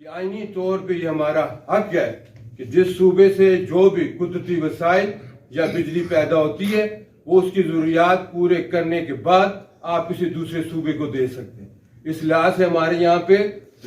کہ آئینی طور پہ یہ ہمارا حق ہے کہ جس صوبے سے جو بھی قدرتی وسائل یا بجلی پیدا ہوتی ہے وہ اس کی ضروریات پورے کرنے کے بعد آپ کسی دوسرے صوبے کو دے سکتے ہیں. اس لحاظ سے ہمارے یہاں پہ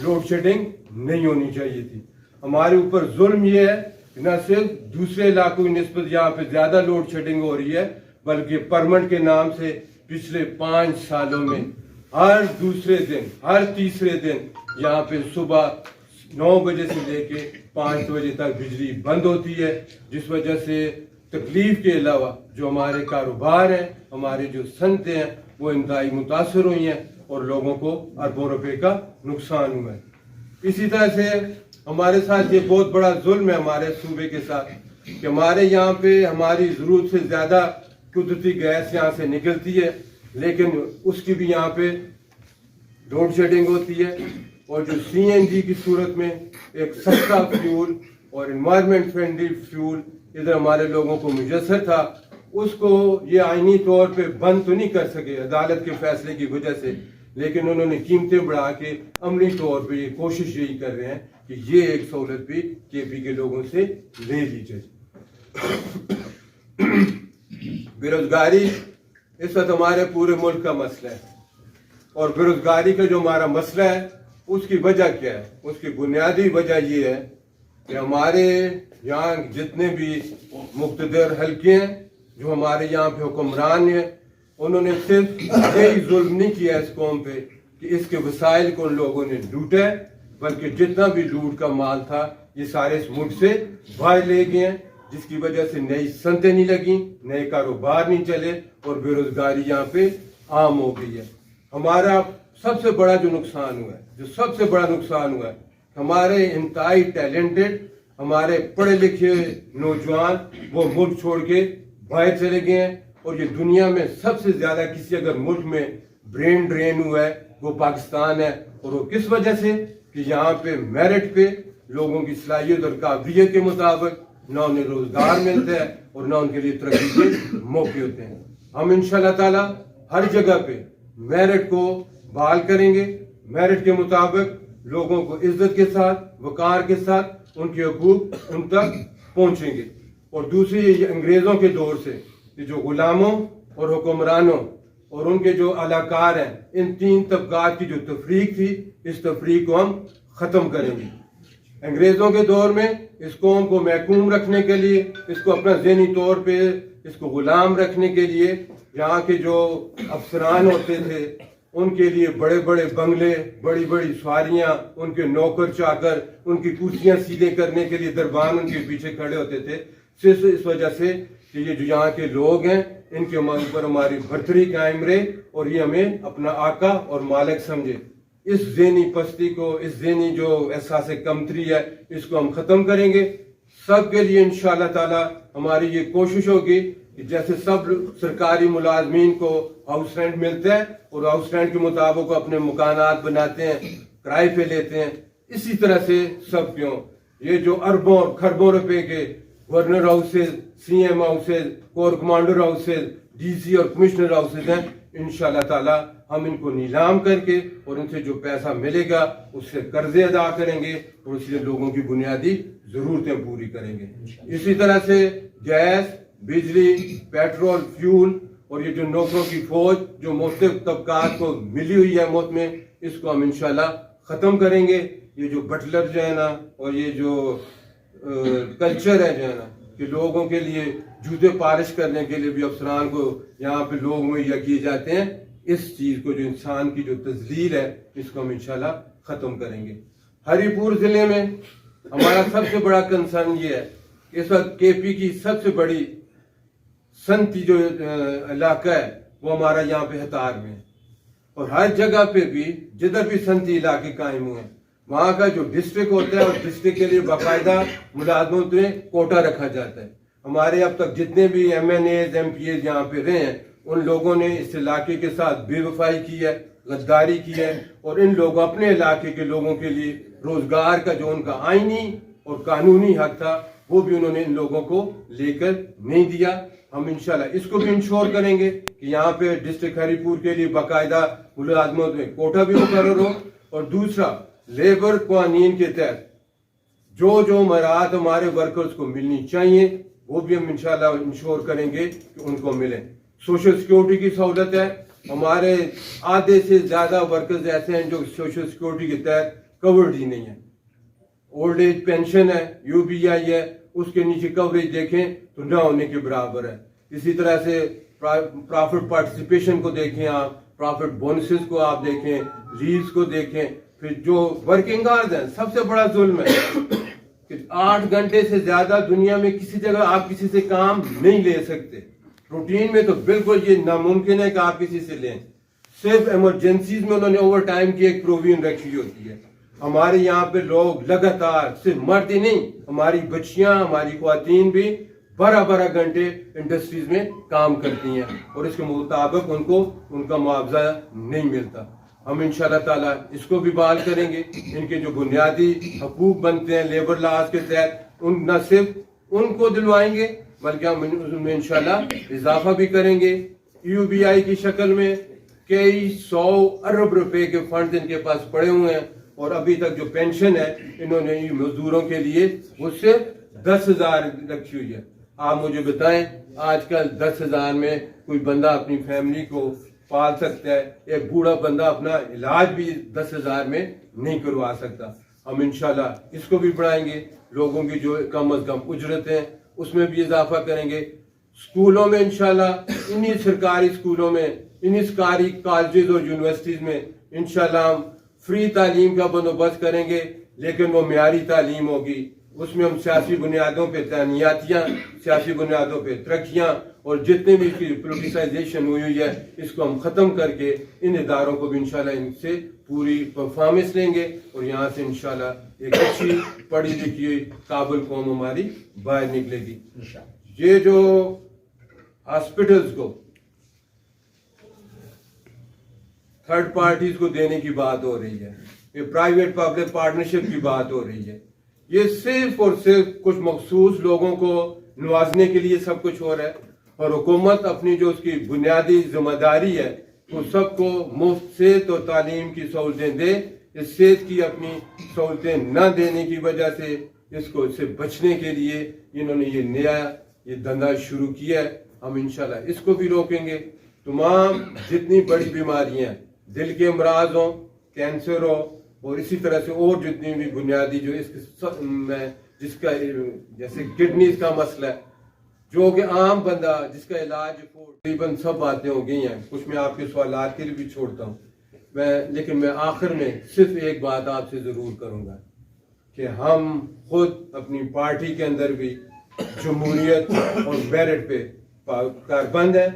لوڈ شیڈنگ نہیں ہونی چاہیے تھی. ہمارے اوپر ظلم یہ ہے کہ نہ صرف دوسرے علاقوں کی نسبت یہاں پہ زیادہ لوڈ شیڈنگ ہو رہی ہے بلکہ پرمنٹ کے نام سے پچھلے 5 سالوں میں ہر دوسرے دن ہر تیسرے دن یہاں پہ صبح 9 بجے سے لے کے 5 بجے تک بجلی بند ہوتی ہے، جس وجہ سے تکلیف کے علاوہ جو ہمارے کاروبار ہیں، ہماری جو صنعتیں ہیں وہ انتہائی متاثر ہوئی ہیں اور لوگوں کو اربوں روپے کا نقصان ہوا ہے. اسی طرح سے ہمارے ساتھ یہ بہت بڑا ظلم ہے ہمارے صوبے کے ساتھ کہ ہمارے یہاں پہ ہماری ضرورت سے زیادہ قدرتی گیس یہاں سے نکلتی ہے لیکن اس کی بھی یہاں پہ لوڈ شیڈنگ ہوتی ہے. اور جو CNG کی صورت میں ایک سستا فیول اور انوائرمنٹ فرینڈلی فیول ادھر ہمارے لوگوں کو میسر تھا، اس کو یہ آئینی طور پہ بند تو نہیں کر سکے عدالت کے فیصلے کی وجہ سے، لیکن انہوں نے قیمتیں بڑھا کے عملی طور پہ یہ کوشش یہی کر رہے ہیں کہ یہ ایک سہولت بھی KP کے لوگوں سے لے لی جائے. بے روزگاری اس وقت ہمارے پورے ملک کا مسئلہ ہے اور بے روزگاری کا جو ہمارا مسئلہ ہے اس کی وجہ کیا ہے؟ اس کی بنیادی وجہ یہ ہے کہ ہمارے یہاں جتنے بھی مقتدر حلقے ہیں جو ہمارے یہاں پہ حکمران ہیں انہوں نے صرف یہی ظلم نہیں کیا اس قوم پہ کہ اس کے وسائل کو ان لوگوں نے لوٹا ہے، بلکہ جتنا بھی لوٹ کا مال تھا یہ سارے اس ملک سے باہر لے گئے ہیں، جس کی وجہ سے نئی صنعتیں نہیں لگیں، نئے کاروبار نہیں چلے اور بے روزگاری یہاں پہ عام ہو گئی ہے. ہمارا سب سے بڑا جو نقصان ہوا ہے، جو سب سے بڑا نقصان ہوا ہے، ہمارے انتہائی ٹیلنٹڈ ہمارے پڑھے لکھے نوجوان وہ ملک چھوڑ کے باہر چلے گئے ہیں. اور یہ دنیا میں سب سے زیادہ کسی اگر ملک میں برین ڈرین ہوا ہے وہ پاکستان ہے. اور وہ کس وجہ سے کہ یہاں پہ میرٹ پہ لوگوں کی صلاحیت اور قابلیت کے مطابق نہ انہیں روزگار ملتا ہے اور نہ ان کے لیے ترقی کے موقع ہوتے ہیں. ہم انشاءاللہ تعالی ہر جگہ پہ میرٹ کو بحال کریں گے، میرٹ کے مطابق لوگوں کو عزت کے ساتھ وقار کے ساتھ ان کے حقوق ان تک پہنچیں گے. اور دوسری یہ انگریزوں کے دور سے یہ جو غلاموں اور حکمرانوں اور ان کے جو اعلیٰ ہیں ان 3 طبقات کی جو تفریق تھی اس تفریق کو ہم ختم کریں گے. انگریزوں کے دور میں اس قوم کو محکوم رکھنے کے لیے، اس کو اپنا ذہنی طور پہ اس کو غلام رکھنے کے لیے یہاں کے جو افسران ہوتے تھے ان کے لیے بڑے بڑے بنگلے، بڑی بڑی سواریاں، ان کے نوکر چاکر ان کی کرسیاں سیدھے کرنے کے لیے دربان ان کے پیچھے کھڑے ہوتے تھے، صرف اس وجہ سے کہ یہ جو یہاں کے لوگ ہیں ان کے اوپر ہماری برتری قائم رہے اور یہ ہمیں اپنا آقا اور مالک سمجھے. اس ذہنی پستی کو، اس ذہنی جو احساس کمتری ہے اس کو ہم ختم کریں گے. سب کے لیے انشاءاللہ تعالی ہماری یہ کوشش ہوگی کہ جیسے سب سرکاری ملازمین کو ہاؤس رینٹ ملتا ہے اور ہاؤس رینٹ کے مطابق اپنے مکانات بناتے ہیں، کرائے پہ لیتے ہیں، اسی طرح سے سب کیوں یہ جو اربوں اور خربوں روپے کے governor houses, CM houses, corps commander houses, DC اور کمشنر ہاؤسز ہیں، انشاءاللہ تعالی ہم ان کو نیلام کر کے اور ان سے جو پیسہ ملے گا اس سے قرضے ادا کریں گے اور اس لیے لوگوں کی بنیادی ضرورتیں پوری کریں گے. اسی طرح سے گیس، بجلی، پیٹرول، فیول اور یہ جو نوکروں کی فوج جو مختلف طبقات کو ملی ہوئی ہے ملک میں اس کو ہم انشاءاللہ ختم کریں گے. یہ جو بٹلر جو ہے نا اور یہ جو کلچر ہے جو ہے نا کہ لوگوں کے لیے جوتے پالش کرنے کے لیے بھی افسران کو یہاں پہ لوگ مہیا کیے جاتے ہیں، اس چیز کو جو انسان کی جو تذلیل ہے اس کو ہم انشاءاللہ ختم کریں گے. ہری پور ضلع میں ہمارا سب سے بڑا کنسرن یہ ہے کہ اس وقت KP کی سب سے بڑی صنعتی جو علاقہ ہے وہ ہمارا یہاں پہ ہتار میں ہے اور ہر جگہ پہ بھی جدھر بھی صنعتی علاقے قائم ہوئے ہیں وہاں کا جو ڈسٹرکٹ ہوتا ہے اور ڈسٹرکٹ کے لیے باقاعدہ ملازمت میں کوٹا رکھا جاتا ہے. ہمارے اب تک جتنے بھی MNAs MPAs یہاں پہ رہے ہیں ان لوگوں نے اس علاقے کے ساتھ بے وفائی کی ہے، غداری کی ہے اور ان لوگوں اپنے علاقے کے لوگوں کے لیے روزگار کا جو ان کا آئینی اور قانونی حق تھا وہ بھی انہوں نے ان لوگوں کو لے کر نہیں دیا. ہم انشاءاللہ اس کو بھی انشور کریں گے کہ یہاں پہ ڈسٹرکٹ ہری پور کے لیے باقاعدہ ملازمت میں کوٹا بھی مقرر ہو. اور دوسرا लेबर कानून के तहत जो जो मराहत हमारे वर्कर्स को मिलनी चाहिए वो भी हम इंशाल्लाह इंश्योर करेंगे कि उनको मिले। सोशल सिक्योरिटी की सहूलत है, हमारे आधे से ज़्यादा वर्कर्स ऐसे हैं जो सोशल सिक्योरिटी के तहत कवर्ड ही नहीं है। ओल्ड एज पेंशन है, यूबीआई है, उसके नीचे कवरेज देखें तो ना होने के बराबर है। इसी तरह से प्रॉफिट पार्टिसिपेशन को देखें आप, प्रॉफिट बोनसेस को आप देखें, लीव्स को देखें। फिर जो वर्किंग आवर्स हैं, सबसे बड़ा जुल्म है कि 8 घंटे से ज्यादा दुनिया में किसी जगह आप किसी से काम नहीं ले सकते। रूटीन में तो बिल्कुल ये नामुमकिन है कि आप किसी से लें। सिर्फ इमरजेंसीज में उन्होंने ओवर टाइम की एक प्रोविजन रखी होती है। हमारे यहाँ पे लोग लगातार, सिर्फ मर्द ही नहीं, हमारी बच्चियां, हमारी ख्वातीन भी 12-12 घंटे इंडस्ट्रीज में काम करती हैं और इसके मुताबिक उनको उनका मुआवजा नहीं मिलता। हम इंशाल्लाह ताला इसको भी बहाल करेंगे। इनके जो बुनियादी हकूक बनते हैं लेबर लॉज के तहत, उन न सिर्फ उनको दिलवाएंगे बल्कि हम उनमें इंशाल्लाह इजाफा भी करेंगे। यूबीआई की शक्ल में कई 100 अरब रुपए के फंड इनके पास पड़े हुए हैं और अभी तक जो पेंशन है इन्होंने मजदूरों के लिए वो सिर्फ 10,000 रखी हुई है। आप मुझे बताएं, आजकल 10,000 में कोई बंदा अपनी फैमिली को पाल सकता है? एक बूढ़ा बंदा अपना इलाज भी 10,000 में नहीं करवा सकता। हम इंशाल्लाह इसको भी बढ़ाएंगे। लोगों की जो कम अज कम उजरत है उसमें भी इजाफा करेंगे। स्कूलों में इंशाल्लाह, इन्हीं सरकारी स्कूलों में, इन्हीं सरकारी कॉलेजेस और यूनिवर्सिटीज में इंशाल्लाह हम फ्री तालीम का बंदोबस्त करेंगे, लेकिन वो म्यारी तालीम होगी। उसमें हम सियासी बुनियादों पे तैनातियाँ, सियासी बुनियादों पे तरक्कियाँ और जितने भी इसकी पोलिटिसाइजेशन हुई है इसको हम ख़त्म करके इन इदारों को भी इंशाल्लाह इनसे पूरी परफॉर्मेंस लेंगे और यहाँ से इंशाल्लाह एक अच्छी पढ़ी लिखी हुई काबिल कौम हमारी बाहर निकलेगी। ये जो हॉस्पिटल्स को थर्ड पार्टीज को देने की बात हो रही है, ये प्राइवेट पब्लिक पार्टनरशिप की बात हो रही है, ये सिर्फ और सिर्फ कुछ मखसूस लोगों को नवाजने के लिए सब कुछ हो रहा है। और हुकूमत अपनी जो उसकी बुनियादी जिम्मेदारी है वो सबको मुफ्त सेहत और तालीम की सहूलतें दे। इस सेहत की अपनी सहूलतें न देने की वजह से इससे बचने के लिए इन्होंने ये नया ये धंधा शुरू किया है। हम इंशाल्लाह इसको भी रोकेंगे। तमाम जितनी बड़ी बीमारियां, दिल के अमराज हो, कैंसर हो और इसी तरह से और जितनी भी बुनियादी जो जिसका जैसे किडनीज का मसला है, जो कि आम बंदा जिसका इलाज तकरीबन सब बातें हो गई हैं। कुछ मैं आपके सवालात के लिए भी छोड़ता हूँ लेकिन मैं आखिर में सिर्फ एक बात आपसे ज़रूर करूँगा कि हम खुद अपनी पार्टी के अंदर भी जमहूरियत और मेरिट पे कारबंद है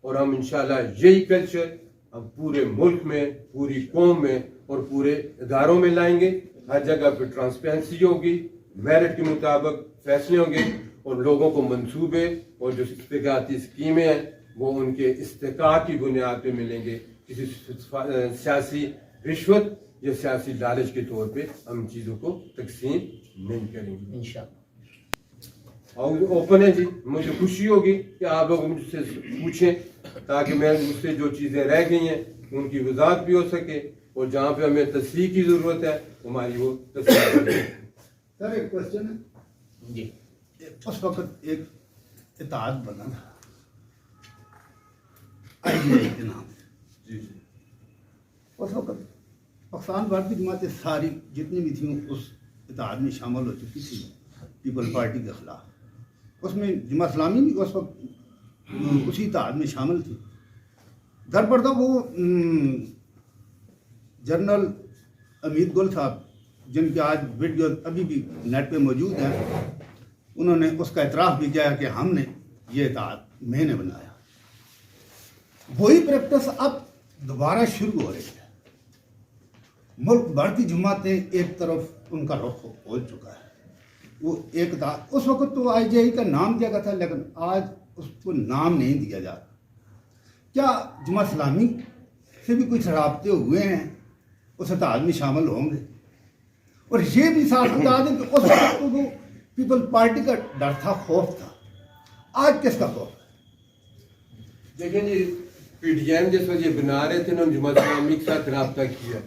और हम इंशाल्लाह यही कल्चर हम पूरे मुल्क में, पूरी कौम में और पूरे इदारों में लाएंगे। हर जगह पे ट्रांसपेरेंसी होगी, मेरिट के मुताबिक फैसले होंगे और लोगों को मंसूबे और जो इस्तेकाती स्कीमें हैं वो उनके इस्तेकाक की बुनियाद पे मिलेंगे। किसी सियासी रिश्वत या सियासी लालच के तौर पे हम चीज़ों को तकसीम नहीं करेंगे इंशाअल्लाह। और ओपन है जी, मुझे खुशी होगी कि आप लोग मुझसे पूछें ताकि मैं मुझसे जो चीज़ें रह गई हैं उनकी वजाहत भी हो सके और जहाँ पे हमें तस्दीक की ज़रूरत है हमारी वो तस्दीक। सर एक क्वेश्चन है जी। उस वक्त एक इत्तेहाद बना IGI के नाम से जी। उस वक्त पाकिस्तान भारतीय जमातें सारी जितनी भी थी उस इत्तेहाद में शामिल हो चुकी थी पीपल पार्टी के खिलाफ। उसमें जमात इस्लामी भी उस वक्त उसी इत्तेहाद में शामिल थी। दर पर तो वो जनरल अमीर गुल साहब, जिनके आज वीडियो अभी भी नेट पे मौजूद हैं, उन्होंने उसका इतराफ़ भी किया कि हमने ये इत्तेहाद मैंने बनाया। वही प्रैक्टिस अब दोबारा शुरू हो रही है। मुल्क भारतीय जमातें एक तरफ उनका रुख हो चुका है। वो एक था उस वक्त तो IGI का नाम दिया गया था, लेकिन आज उसको नाम नहीं दिया जा रहा। क्या जमात इस्लामी से भी कुछ राब्ते हुए हैं, उस इत्तेहाद में शामिल होंगे? और ये भी साथ बता दें कि उस वक्त तो वो पीपल पार्टी का डर था, खौफ था। आज किसका खौफ है? देखिए जी, PDM जिस वक्त ये बना रहे थे उन्होंने जमात इस्लामी के साथ रब्ता किया,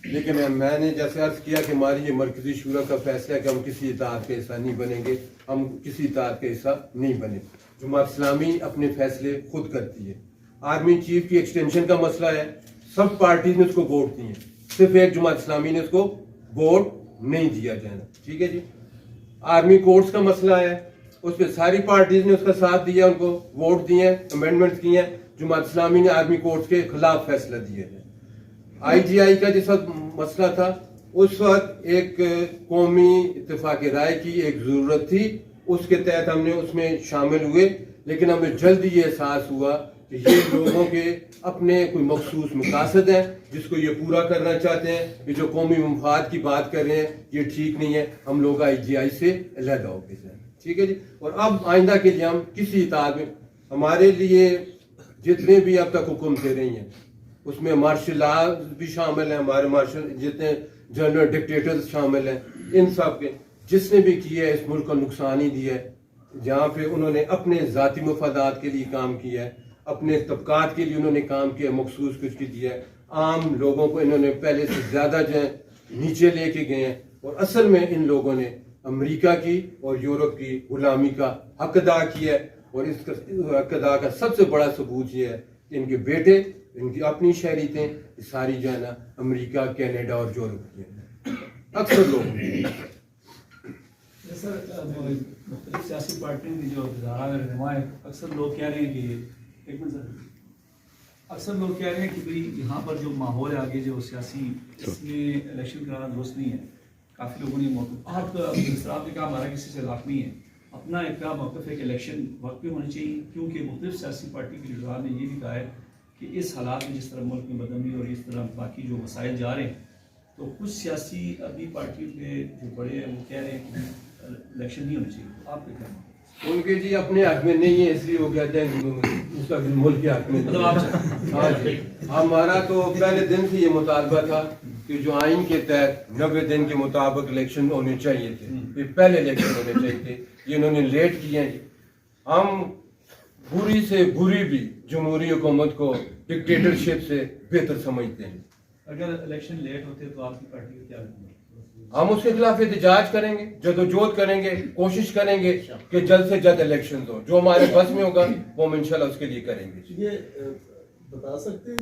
लेकिन मैंने जैसे अर्ज किया कि हमारी ये मरकजी शूरा का फैसला है कि हम किसी इताअत का हिस्सा नहीं बनेंगे, हम किसी इताअत का हिस्सा नहीं बने। जमात इस्लामी अपने फैसले खुद करती है। आर्मी चीफ की एक्सटेंशन का मसला है, सब पार्टीज ने उसको वोट दिए, सिर्फ एक जमात इस्लामी ने उसको वोट नहीं दिया जाना, ठीक है जी। आर्मी कोर्ट्स का मसला है, उस पर सारी पार्टीज ने उसका साथ दिया, उनको वोट दिए, अमेंडमेंट किए हैं। जमात इस्लामी ने आर्मी कोर्ट्स के खिलाफ फैसला दिया है। IGI का जिस वक्त मसला था उस वक्त एक कौमी इत्तेफाक राय की एक जरूरत थी, उसके तहत हमने उसमें शामिल हुए, लेकिन हमें जल्द ये एहसास हुआ कि ये लोगों के अपने कोई मखसूस मकासद हैं जिसको ये पूरा करना चाहते हैं। ये जो कौमी मफाद की बात कर रहे हैं ये ठीक नहीं है, हम लोग IGI से अलग हो गए, ठीक है जी। और अब आइंदा के लिए हम किसी इताअत में, हमारे लिए जितने भी अब तक हुक्म दे रही हैं उसमें मार्शल लॉ भी शामिल हैं, हमारे मार्शल जितने जनरल डिक्टेटर्स शामिल हैं, इन सब के जिसने भी किया है इस मुल्क को नुकसान ही दिया है। जहाँ पे उन्होंने अपने ज़ाती मफादात के लिए काम किया है, अपने तबकात के लिए उन्होंने काम किया, मखसूस कुछ की दिया है, आम लोगों को इन्होंने पहले से ज़्यादा जो है नीचे लेके गए हैं। और असल में इन लोगों ने अमेरिका की और यूरोप की गुलामी का हक अदा किया है। और इसका हक अदा का सबसे बड़ा सबूत ये है कि इनके बेटे, इनकी अपनी शहरीतें सारी जो है ना अमेरिका, कनाडा और यूरोप की हैं। अक्सर लोग सर मुख्तलिफ सियासी पार्टियों की जो वज़ारा में रहनुमा है, अक्सर लोग कह रहे हैं कि एक मिनट सर, अक्सर लोग कह रहे हैं कि भाई यहाँ पर जो माहौल है आगे जो सियासी, इसमें इलेक्शन कराना दुरुस्त नहीं है। काफ़ी लोगों ने मौक़िफ़, आप ने कहा हमारा किसी से इख्तिलाफ नहीं है, अपना एक मौक़िफ़ है कि इलेक्शन वक्त पे होने चाहिए, क्योंकि मुख्तलिफ सियासी पार्टी के लीडरान ने ये भी कहा है कि इस हालात में जिस तरह मुल्क में बदअमनी और इस तरह बाकी जो मसाइल जा रहे हैं, तो कुछ सियासी अभी पार्टियों के जो बड़े हैं वो कह रहे हैं कि इलेक्शन नहीं होना चाहिए। तो आप क्या कहना? उनके जी अपने हक में नहीं है, इसलिए वो कहते हैं कि उसका मुल्क के हक में नहीं है। हाँ जी, हमारा तो पहले दिन से ये मुतालबा था कि जो आइन के तहत 90 दिन के मुताबिक इलेक्शन होने चाहिए थे, ये पहले इलेक्शन होने चाहिए थे, ये इन्होंने लेट किए हैं। हम बुरी से बुरी भी जमहूरी हुकूमत को डिक्टेटरशिप से बेहतर समझते हैं। अगर इलेक्शन लेट होते तो आपकी पार्टी का क्या होगा? हम उसके खिलाफ एहतजाज करेंगे, जदोजहद करेंगे, कोशिश करेंगे कि जल्द से जल्द इलेक्शन हो। जो हमारे बस में होगा वो हम इंशाल्लाह उसके लिए करेंगे। ये बता सकते हैं